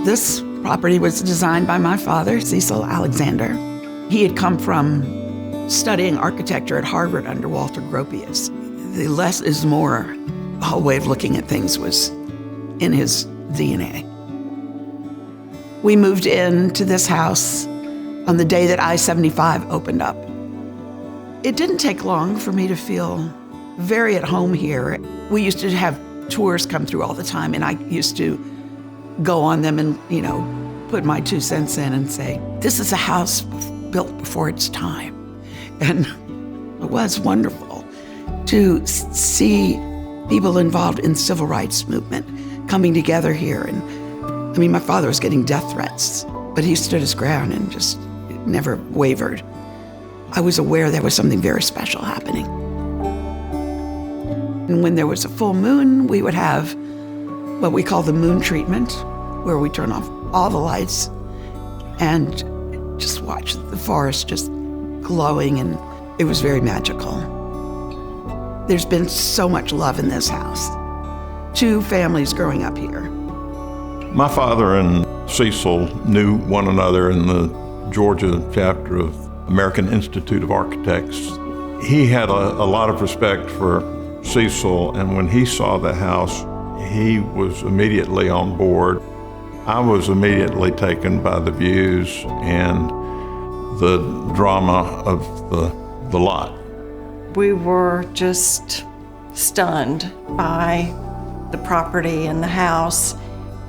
This property was designed by my father, Cecil Alexander. He had come from studying architecture at Harvard under Walter Gropius. The less is more whole way of looking at things was in his DNA. We moved into this house on the day that I-75 opened up. It didn't take long for me to feel very at home here. We used to have tours come through all the time, and I used to go on them and, put my 2 cents in and say, this is a house built before its time. And it was wonderful to see people involved in the civil rights movement coming together here. And my father was getting death threats, but he stood his ground and just never wavered. I was aware there was something very special happening. And when there was a full moon, we would have what we call the moon treatment, where we turn off all the lights and just watch the forest just glowing, and it was very magical. There's been so much love in this house. 2 families growing up here. My father and Cecil knew one another in the Georgia chapter of American Institute of Architects. He had a lot of respect for Cecil, and when he saw the house, he was immediately on board. I was immediately taken by the views and the drama of the lot. We were just stunned by the property and the house.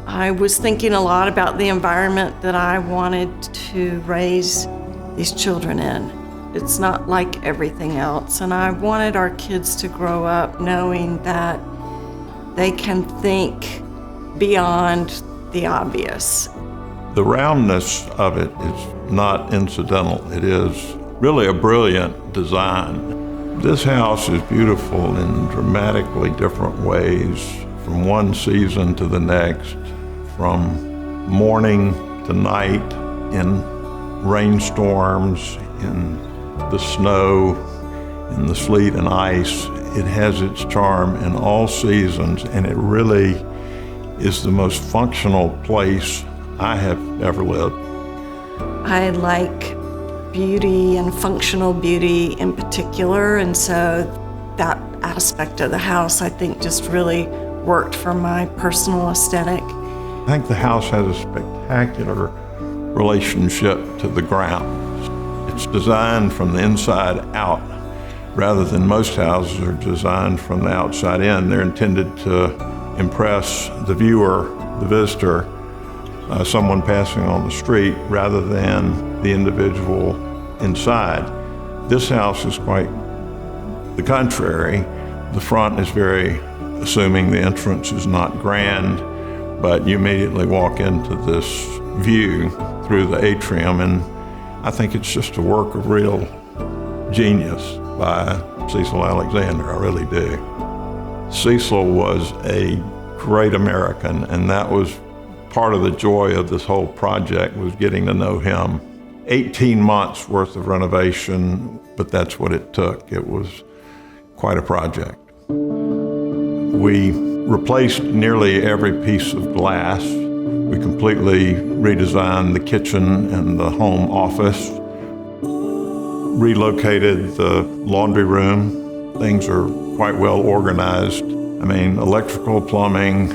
I was thinking a lot about the environment that I wanted to raise these children in. It's not like everything else, and I wanted our kids to grow up knowing that they can think beyond the obvious. The roundness of it is not incidental. It is really a brilliant design. This house is beautiful in dramatically different ways, from one season to the next, from morning to night, in rainstorms, in the snow, in the sleet and ice. It has its charm in all seasons, and it really is the most functional place I have ever lived. I like beauty and functional beauty in particular, and so that aspect of the house I think just really worked for my personal aesthetic. I think the house has a spectacular relationship to the ground. It's designed from the inside out, rather than most houses are designed from the outside in. They're intended to impress the viewer, the visitor, someone passing on the street, rather than the individual inside. This house is quite the contrary. The front is very assuming, the entrance is not grand, but you immediately walk into this view through the atrium, and I think it's just a work of real genius by Cecil Alexander, I really do. Cecil was a great American, and that was part of the joy of this whole project, was getting to know him. 18 months worth of renovation, but that's what it took. It was quite a project. We replaced nearly every piece of glass. We completely redesigned the kitchen and the home office, relocated the laundry room. Things are quite well organized. Electrical, plumbing,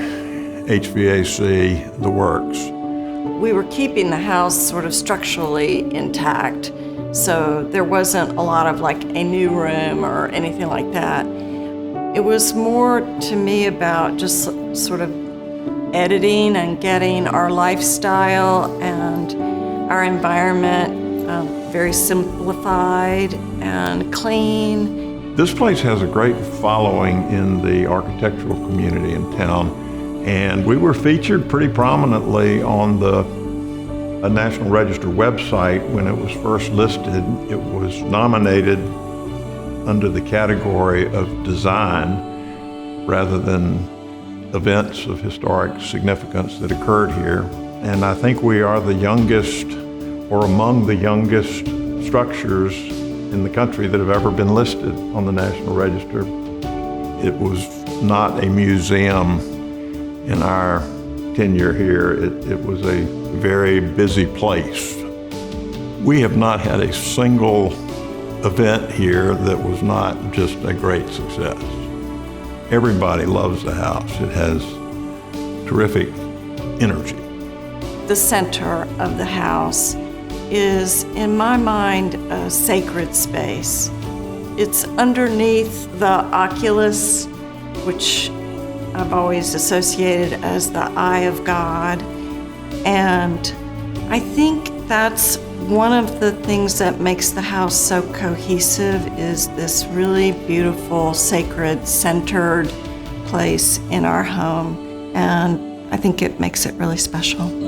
HVAC, the works. We were keeping the house sort of structurally intact, so there wasn't a lot of like a new room or anything like that. It was more to me about just sort of editing and getting our lifestyle and our environment very simplified and clean. This place has a great following in the architectural community in town, and we were featured pretty prominently on the National Register website when it was first listed. It was nominated under the category of design rather than events of historic significance that occurred here. And I think we are the youngest, or among the youngest, structures in the country that have ever been listed on the National Register. It was not a museum in our tenure here, it was a very busy place. We have not had a single event here that was not just a great success. Everybody loves the house. It has terrific energy. The center of the house is, in my mind, a sacred space. It's underneath the oculus, which I've always associated as the eye of God. And I think that's one of the things that makes the house so cohesive, is this really beautiful, sacred, centered place in our home. And I think it makes it really special.